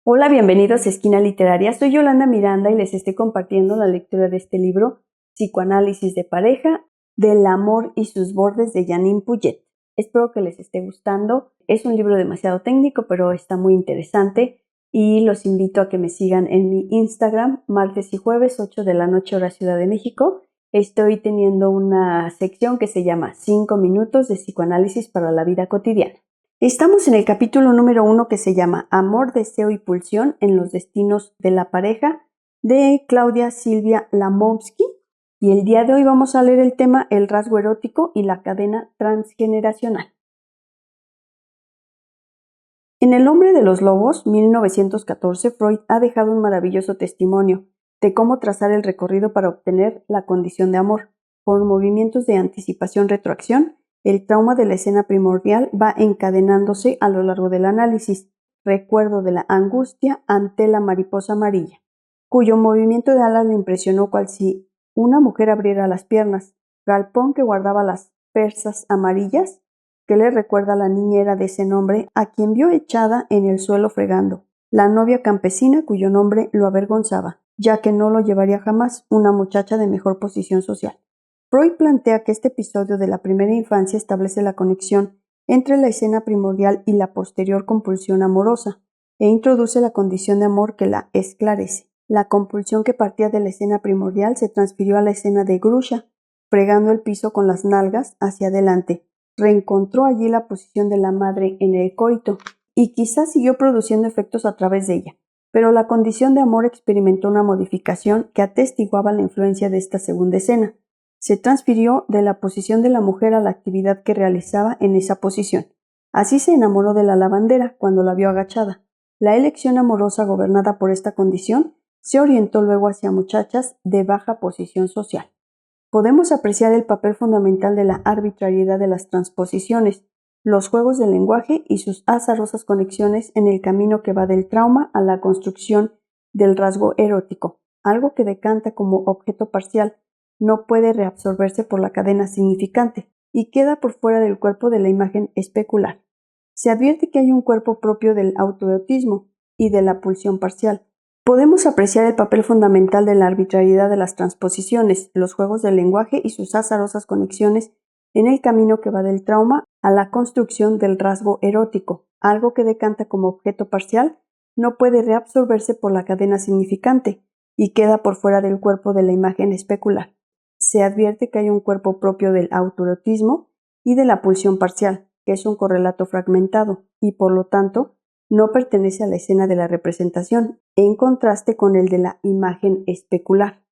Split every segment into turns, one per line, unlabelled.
Hola, bienvenidos a Esquina Literaria. Soy Yolanda Miranda y les estoy compartiendo la lectura de este libro, Psicoanálisis de pareja, del amor y sus bordes, de Jeanine Puyet. Espero que les esté gustando. Es un libro demasiado técnico, pero está muy interesante y los invito a que me sigan en mi Instagram, martes y jueves, 8 de la noche, hora Ciudad de México. Estoy teniendo una sección que se llama 5 minutos de psicoanálisis para la vida cotidiana. Estamos en el capítulo número 1 que se llama Amor, Deseo y Pulsión en los destinos de la pareja, de Claudia Silvia Lamowski, y el día de hoy vamos a leer el tema El rasgo erótico y la cadena transgeneracional. En El hombre de los lobos, 1914, Freud ha dejado un maravilloso testimonio de cómo trazar el recorrido para obtener la condición de amor. Por movimientos de anticipación-retroacción, el trauma de la escena primordial va encadenándose a lo largo del análisis. Recuerdo de la angustia ante la mariposa amarilla, cuyo movimiento de alas le impresionó cual si una mujer abriera las piernas. Galpón, que guardaba las persas amarillas, que le recuerda a la niñera de ese nombre, a quien vio echada en el suelo fregando. La novia campesina, cuyo nombre lo avergonzaba, ya que no lo llevaría jamás, una muchacha de mejor posición social. Freud plantea que este episodio de la primera infancia establece la conexión entre la escena primordial y la posterior compulsión amorosa, e introduce la condición de amor que la esclarece. La compulsión que partía de la escena primordial se transfirió a la escena de Grusha, fregando el piso con las nalgas hacia adelante. Reencontró allí la posición de la madre en el coito, y quizás siguió produciendo efectos a través de ella. Pero la condición de amor experimentó una modificación que atestiguaba la influencia de esta segunda escena. Se transfirió de la posición de la mujer a la actividad que realizaba en esa posición. Así se enamoró de la lavandera cuando la vio agachada. La elección amorosa gobernada por esta condición se orientó luego hacia muchachas de baja posición social. Podemos apreciar el papel fundamental de la arbitrariedad de las transposiciones, los juegos del lenguaje y sus azarosas conexiones en el camino que va del trauma a la construcción del rasgo erótico. Algo que decanta como objeto parcial no puede reabsorberse por la cadena significante y queda por fuera del cuerpo de la imagen especular. Se advierte que hay un cuerpo propio del autoerotismo y de la pulsión parcial. Podemos apreciar el papel fundamental de la arbitrariedad de las transposiciones, los juegos del lenguaje y sus azarosas conexiones en el camino que va del trauma a la construcción del rasgo erótico. Algo que decanta como objeto parcial no puede reabsorberse por la cadena significante y queda por fuera del cuerpo de la imagen especular. Se advierte que hay un cuerpo propio del autoerotismo y de la pulsión parcial, que es un correlato fragmentado y, por lo tanto, no pertenece a la escena de la representación, en contraste con el de la imagen especular.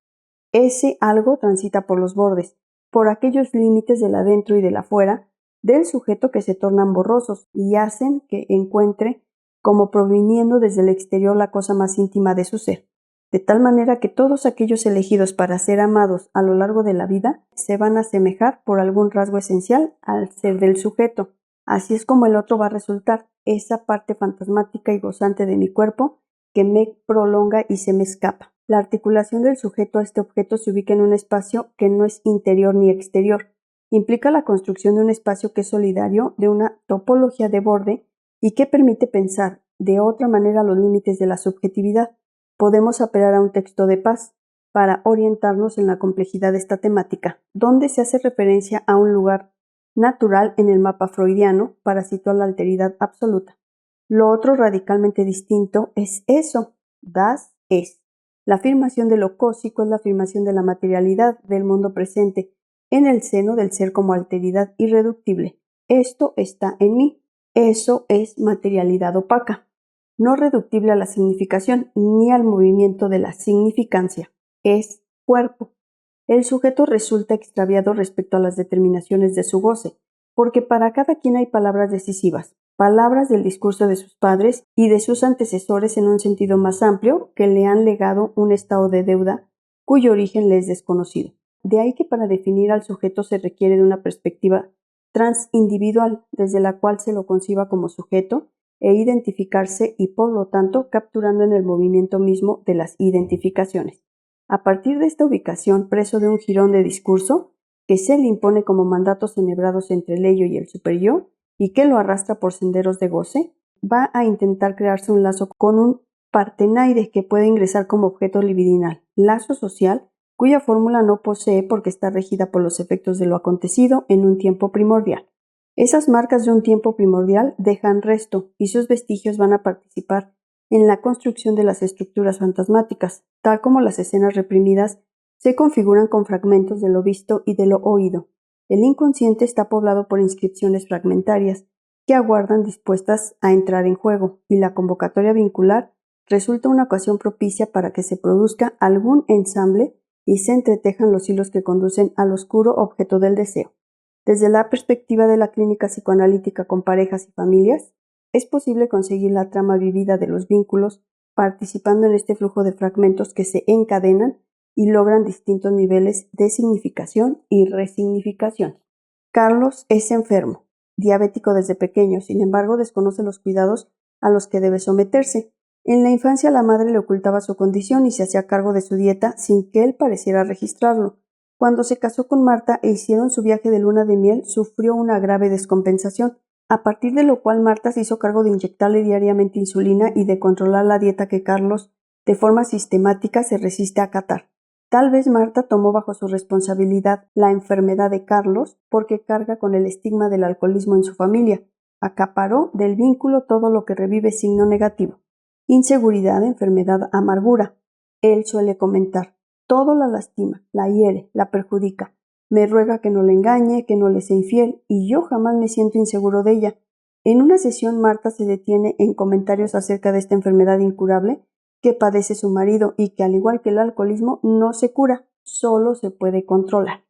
Ese algo transita por los bordes, por aquellos límites del adentro y del afuera del sujeto que se tornan borrosos y hacen que encuentre como proviniendo desde el exterior la cosa más íntima de su ser, de tal manera que todos aquellos elegidos para ser amados a lo largo de la vida se van a asemejar por algún rasgo esencial al ser del sujeto. Así es como el otro va a resultar, esa parte fantasmática y gozante de mi cuerpo que me prolonga y se me escapa. La articulación del sujeto a este objeto se ubica en un espacio que no es interior ni exterior. Implica la construcción de un espacio que es solidario, de una topología de borde y que permite pensar de otra manera los límites de la subjetividad. Podemos apelar a un texto de Paz para orientarnos en la complejidad de esta temática, donde se hace referencia a un lugar natural en el mapa freudiano para situar la alteridad absoluta. Lo otro radicalmente distinto es eso, das es. La afirmación de lo cósico es la afirmación de la materialidad del mundo presente en el seno del ser como alteridad irreductible. Esto está en mí. Eso es materialidad opaca, no reductible a la significación ni al movimiento de la significancia. Es cuerpo. El sujeto resulta extraviado respecto a las determinaciones de su goce, porque para cada quien hay palabras decisivas, palabras del discurso de sus padres y de sus antecesores en un sentido más amplio que le han legado un estado de deuda cuyo origen le es desconocido. De ahí que para definir al sujeto se requiere de una perspectiva transindividual, desde la cual se lo conciba como sujeto e identificarse y por lo tanto capturando en el movimiento mismo de las identificaciones. A partir de esta ubicación, preso de un jirón de discurso que se le impone como mandatos enhebrados entre el ello y el superyo y que lo arrastra por senderos de goce, va a intentar crearse un lazo con un partenaire que puede ingresar como objeto libidinal, lazo social, cuya fórmula no posee porque está regida por los efectos de lo acontecido en un tiempo primordial. Esas marcas de un tiempo primordial dejan resto y sus vestigios van a participar en la construcción de las estructuras fantasmáticas, tal como las escenas reprimidas se configuran con fragmentos de lo visto y de lo oído. El inconsciente está poblado por inscripciones fragmentarias que aguardan dispuestas a entrar en juego, y la convocatoria vincular resulta una ocasión propicia para que se produzca algún ensamble y se entretejan los hilos que conducen al oscuro objeto del deseo. Desde la perspectiva de la clínica psicoanalítica con parejas y familias, es posible conseguir la trama vivida de los vínculos participando en este flujo de fragmentos que se encadenan y logran distintos niveles de significación y resignificación. Carlos es enfermo, diabético desde pequeño, sin embargo desconoce los cuidados a los que debe someterse. En la infancia la madre le ocultaba su condición y se hacía cargo de su dieta sin que él pareciera registrarlo. Cuando se casó con Marta e hicieron su viaje de luna de miel, sufrió una grave descompensación, a partir de lo cual Marta se hizo cargo de inyectarle diariamente insulina y de controlar la dieta que Carlos, de forma sistemática, se resiste a acatar. Tal vez Marta tomó bajo su responsabilidad la enfermedad de Carlos porque carga con el estigma del alcoholismo en su familia. Acaparó del vínculo todo lo que revive signo negativo. Inseguridad, enfermedad, amargura. Él suele comentar: todo la lastima, la hiere, la perjudica. Me ruega que no le engañe, que no le sea infiel, y yo jamás me siento inseguro de ella. En una sesión Marta se detiene en comentarios acerca de esta enfermedad incurable que padece su marido y que, al igual que el alcoholismo, no se cura, solo se puede controlar.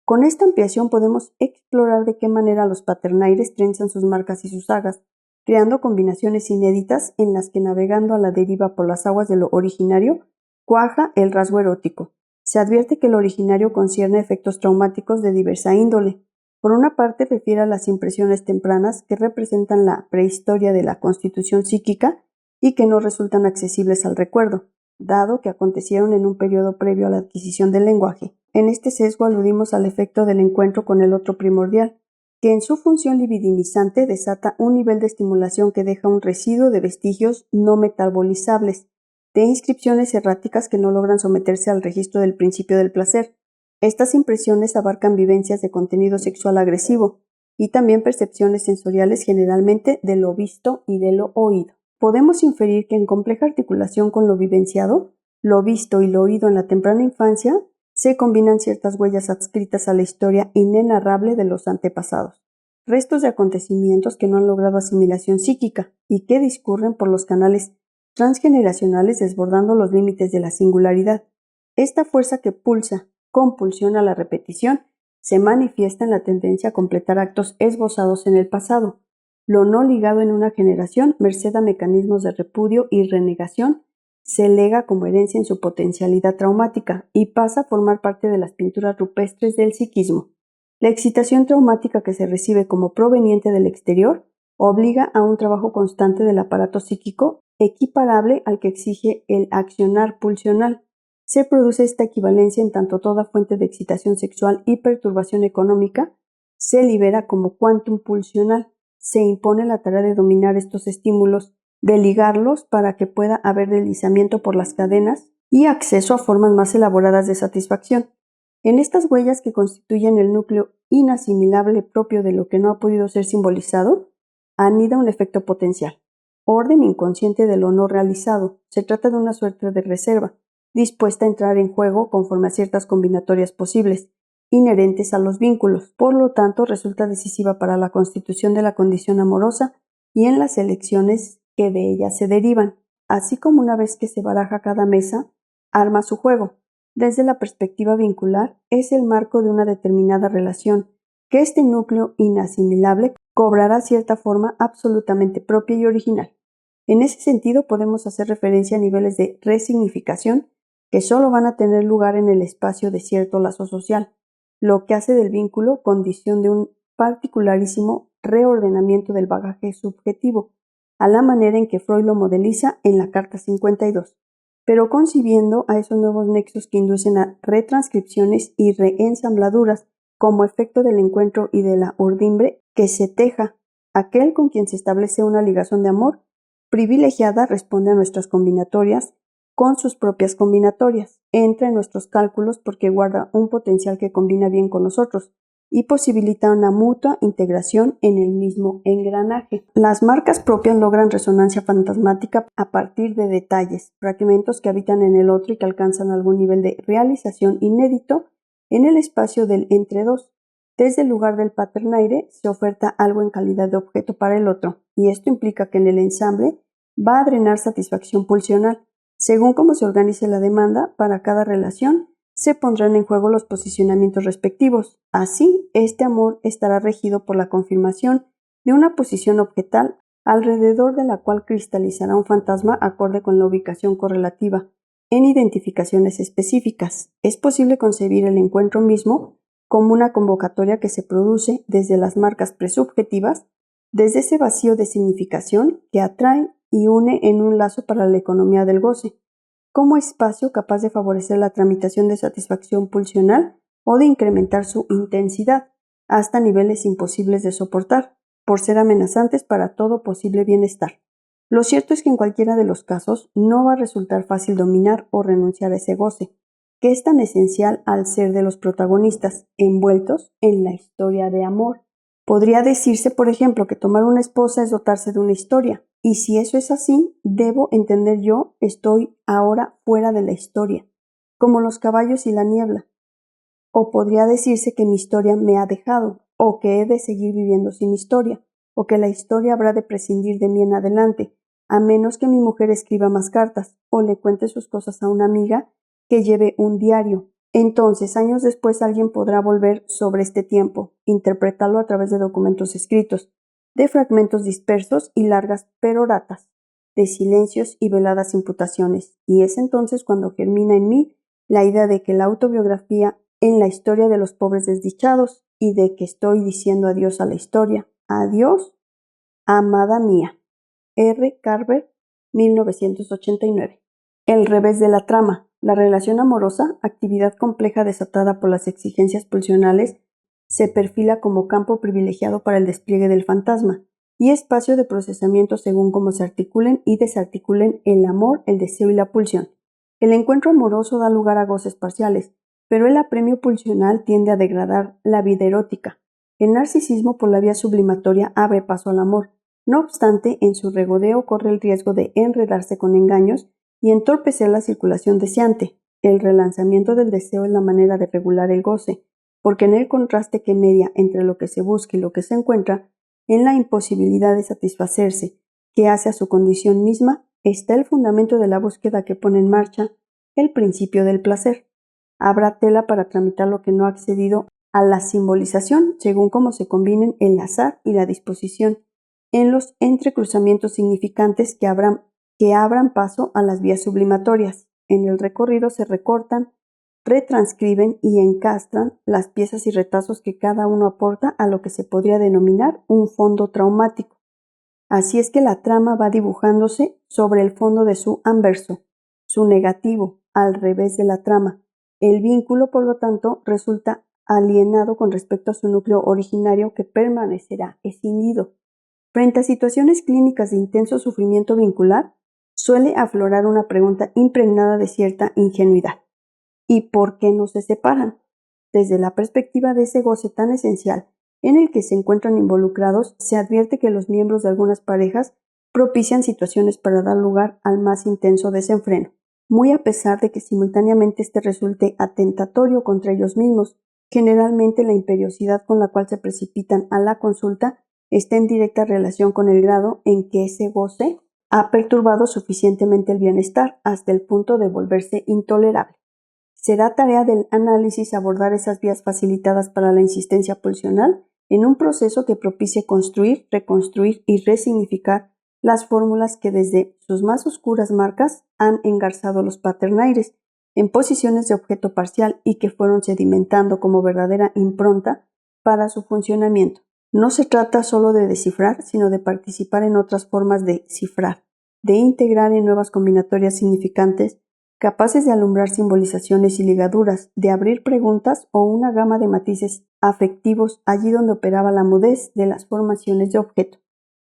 Con esta ampliación podemos explorar de qué manera los paternaires trenzan sus marcas y sus sagas, creando combinaciones inéditas en las que, navegando a la deriva por las aguas de lo originario, cuaja el rasgo erótico. Se advierte que lo originario concierne efectos traumáticos de diversa índole. Por una parte, refiere a las impresiones tempranas que representan la prehistoria de la constitución psíquica y que no resultan accesibles al recuerdo, dado que acontecieron en un periodo previo a la adquisición del lenguaje. En este sesgo aludimos al efecto del encuentro con el otro primordial, que en su función libidinizante desata un nivel de estimulación que deja un residuo de vestigios no metabolizables, de inscripciones erráticas que no logran someterse al registro del principio del placer. Estas impresiones abarcan vivencias de contenido sexual agresivo y también percepciones sensoriales, generalmente de lo visto y de lo oído. Podemos inferir que en compleja articulación con lo vivenciado, lo visto y lo oído en la temprana infancia, se combinan ciertas huellas adscritas a la historia inenarrable de los antepasados, restos de acontecimientos que no han logrado asimilación psíquica y que discurren por los canales transgeneracionales desbordando los límites de la singularidad. Esta fuerza que pulsa, compulsiona la repetición, se manifiesta en la tendencia a completar actos esbozados en el pasado. Lo no ligado en una generación, merced a mecanismos de repudio y renegación, se lega como herencia en su potencialidad traumática y pasa a formar parte de las pinturas rupestres del psiquismo. La excitación traumática que se recibe como proveniente del exterior obliga a un trabajo constante del aparato psíquico equiparable al que exige el accionar pulsional. Se produce esta equivalencia en tanto toda fuente de excitación sexual y perturbación económica se libera como quantum pulsional. Se impone la tarea de dominar estos estímulos, de ligarlos para que pueda haber deslizamiento por las cadenas y acceso a formas más elaboradas de satisfacción. En estas huellas que constituyen el núcleo inasimilable propio de lo que no ha podido ser simbolizado, anida un efecto potencial, orden inconsciente de lo no realizado. Se trata de una suerte de reserva, dispuesta a entrar en juego conforme a ciertas combinatorias posibles, inherentes a los vínculos. Por lo tanto, resulta decisiva para la constitución de la condición amorosa y en las elecciones que de ella se derivan, así como una vez que se baraja cada mesa, arma su juego. Desde la perspectiva vincular, es el marco de una determinada relación, que este núcleo inasimilable cobrará cierta forma absolutamente propia y original. En ese sentido, podemos hacer referencia a niveles de resignificación que solo van a tener lugar en el espacio de cierto lazo social, lo que hace del vínculo condición de un particularísimo reordenamiento del bagaje subjetivo, a la manera en que Freud lo modeliza en la Carta 52, pero concibiendo a esos nuevos nexos que inducen a retranscripciones y reensambladuras como efecto del encuentro y de la urdimbre que se teja aquel con quien se establece una ligación de amor privilegiada responde a nuestras combinatorias con sus propias combinatorias. Entra en nuestros cálculos porque guarda un potencial que combina bien con nosotros y posibilita una mutua integración en el mismo engranaje. Las marcas propias logran resonancia fantasmática a partir de detalles, fragmentos que habitan en el otro y que alcanzan algún nivel de realización inédito en el espacio del entre dos. Desde el lugar del paternaire se oferta algo en calidad de objeto para el otro, y esto implica que en el ensamble va a drenar satisfacción pulsional. Según cómo se organice la demanda, para cada relación se pondrán en juego los posicionamientos respectivos. Así, este amor estará regido por la confirmación de una posición objetal alrededor de la cual cristalizará un fantasma acorde con la ubicación correlativa en identificaciones específicas. Es posible concebir el encuentro mismo como una convocatoria que se produce desde las marcas presubjetivas, desde ese vacío de significación que atrae y une en un lazo para la economía del goce, como espacio capaz de favorecer la tramitación de satisfacción pulsional o de incrementar su intensidad hasta niveles imposibles de soportar, por ser amenazantes para todo posible bienestar. Lo cierto es que en cualquiera de los casos no va a resultar fácil dominar o renunciar a ese goce, que es tan esencial al ser de los protagonistas, envueltos en la historia de amor. Podría decirse, por ejemplo, que tomar una esposa es dotarse de una historia, y si eso es así, debo entender yo estoy ahora fuera de la historia, como los caballos y la niebla. O podría decirse que mi historia me ha dejado, o que he de seguir viviendo sin historia, o que la historia habrá de prescindir de mí en adelante, a menos que mi mujer escriba más cartas, o le cuente sus cosas a una amiga que lleve un diario. Entonces, años después, alguien podrá volver sobre este tiempo, interpretarlo a través de documentos escritos, de fragmentos dispersos y largas peroratas, de silencios y veladas imputaciones, y es entonces cuando germina en mí la idea de que la autobiografía en la historia de los pobres desdichados y de que estoy diciendo adiós a la historia. Adiós, amada mía. R. Carver, 1989. El revés de la trama. La relación amorosa, actividad compleja desatada por las exigencias pulsionales, se perfila como campo privilegiado para el despliegue del fantasma y espacio de procesamiento según cómo se articulen y desarticulen el amor, el deseo y la pulsión. El encuentro amoroso da lugar a goces parciales, pero el apremio pulsional tiende a degradar la vida erótica. El narcisismo por la vía sublimatoria abre paso al amor. No obstante, en su regodeo corre el riesgo de enredarse con engaños y entorpecer la circulación deseante. El relanzamiento del deseo es la manera de regular el goce, porque en el contraste que media entre lo que se busca y lo que se encuentra, en la imposibilidad de satisfacerse, que hace a su condición misma, está el fundamento de la búsqueda que pone en marcha el principio del placer. Habrá tela para tramitar lo que no ha accedido a la simbolización, según cómo se combinen el azar y la disposición en los entrecruzamientos significantes que abran paso a las vías sublimatorias. En el recorrido se recortan, retranscriben y encastran las piezas y retazos que cada uno aporta a lo que se podría denominar un fondo traumático. Así es que la trama va dibujándose sobre el fondo de su anverso, su negativo, al revés de la trama. El vínculo, por lo tanto, resulta alienado con respecto a su núcleo originario que permanecerá escindido. Frente a situaciones clínicas de intenso sufrimiento vincular, suele aflorar una pregunta impregnada de cierta ingenuidad. ¿Y por qué no se separan? Desde la perspectiva de ese goce tan esencial en el que se encuentran involucrados, se advierte que los miembros de algunas parejas propician situaciones para dar lugar al más intenso desenfreno, muy a pesar de que simultáneamente este resulte atentatorio contra ellos mismos. Generalmente la imperiosidad con la cual se precipitan a la consulta está en directa relación con el grado en que ese goce ha perturbado suficientemente el bienestar hasta el punto de volverse intolerable. Será tarea del análisis abordar esas vías facilitadas para la insistencia pulsional en un proceso que propicie construir, reconstruir y resignificar las fórmulas que desde sus más oscuras marcas han engarzado los paternaires en posiciones de objeto parcial y que fueron sedimentando como verdadera impronta para su funcionamiento. No se trata solo de descifrar, sino de participar en otras formas de cifrar, de integrar en nuevas combinatorias significantes capaces de alumbrar simbolizaciones y ligaduras, de abrir preguntas o una gama de matices afectivos allí donde operaba la mudez de las formaciones de objeto.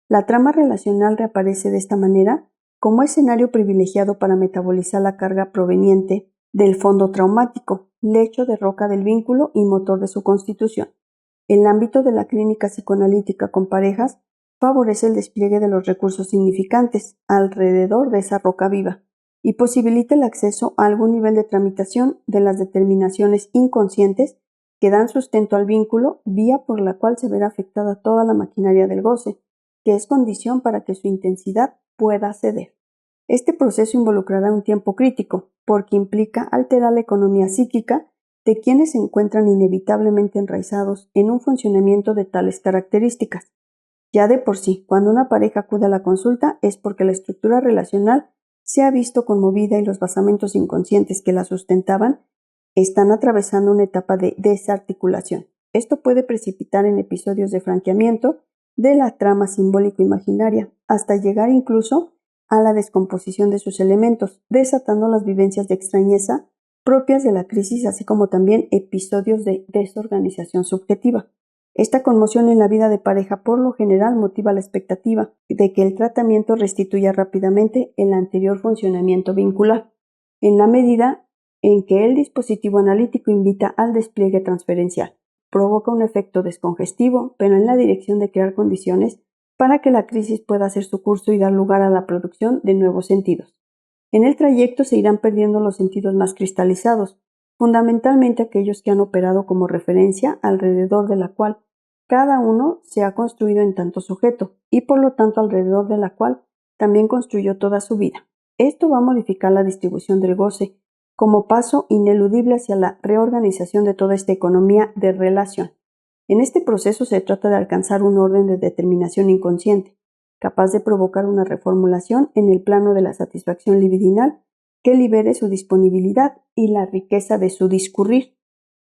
La trama relacional reaparece de esta manera como escenario privilegiado para metabolizar la carga proveniente del fondo traumático, lecho de roca del vínculo y motor de su constitución. El ámbito de la clínica psicoanalítica con parejas favorece el despliegue de los recursos significantes alrededor de esa roca viva y posibilita el acceso a algún nivel de tramitación de las determinaciones inconscientes que dan sustento al vínculo, vía por la cual se verá afectada toda la maquinaria del goce, que es condición para que su intensidad pueda ceder. Este proceso involucrará un tiempo crítico, porque implica alterar la economía psíquica de quienes se encuentran inevitablemente enraizados en un funcionamiento de tales características. Ya de por sí, cuando una pareja acude a la consulta es porque la estructura relacional se ha visto conmovida y los basamentos inconscientes que la sustentaban están atravesando una etapa de desarticulación. Esto puede precipitar en episodios de franqueamiento de la trama simbólico-imaginaria, hasta llegar incluso a la descomposición de sus elementos, desatando las vivencias de extrañeza propias de la crisis, así como también episodios de desorganización subjetiva. Esta conmoción en la vida de pareja por lo general motiva la expectativa de que el tratamiento restituya rápidamente el anterior funcionamiento vincular, en la medida en que el dispositivo analítico invita al despliegue transferencial. Provoca un efecto descongestivo, pero en la dirección de crear condiciones para que la crisis pueda hacer su curso y dar lugar a la producción de nuevos sentidos. En el trayecto se irán perdiendo los sentidos más cristalizados, fundamentalmente aquellos que han operado como referencia alrededor de la cual cada uno se ha construido en tanto sujeto y por lo tanto alrededor de la cual también construyó toda su vida. Esto va a modificar la distribución del goce como paso ineludible hacia la reorganización de toda esta economía de relación. En este proceso se trata de alcanzar un orden de determinación inconsciente, capaz de provocar una reformulación en el plano de la satisfacción libidinal que libere su disponibilidad y la riqueza de su discurrir.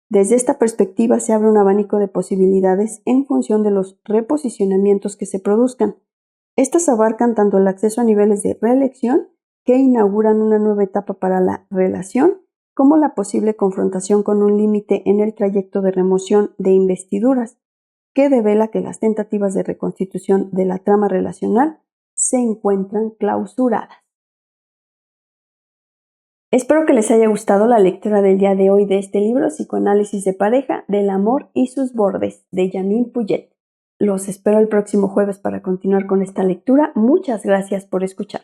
Desde esta perspectiva se abre un abanico de posibilidades en función de los reposicionamientos que se produzcan. Estas abarcan tanto el acceso a niveles de reelección que inauguran una nueva etapa para la relación, como la posible confrontación con un límite en el trayecto de remoción de investiduras, que devela que las tentativas de reconstitución de la trama relacional se encuentran clausuradas. Espero que les haya gustado la lectura del día de hoy de este libro, Psicoanálisis de pareja, del amor y sus bordes, de Janine Puyet. Los espero el próximo jueves para continuar con esta lectura. Muchas gracias por escuchar.